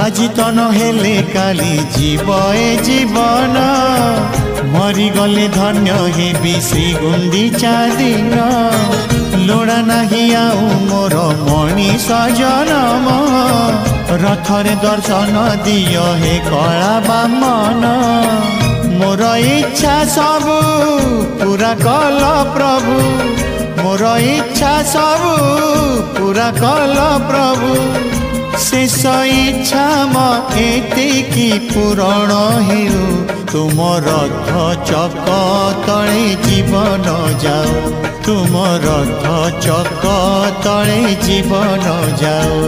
আজি তো নহলে কালি জীব এ জীবন मरी गले धन्य हेबी श्री गुंडीचा दिन लोड़ा नहीं आउ मोर मनीष जनम रथरे दर्शन दियो हे कला बामन मोर इच्छा सब पूरा कल प्रभु मोर इच्छा सब पूरा कल प्रभु शेष इच्छा एतिकी पूरण हेउ तुम रथ चक तले जीवन जाओ तुम रथ चक तले जीवन जाओ।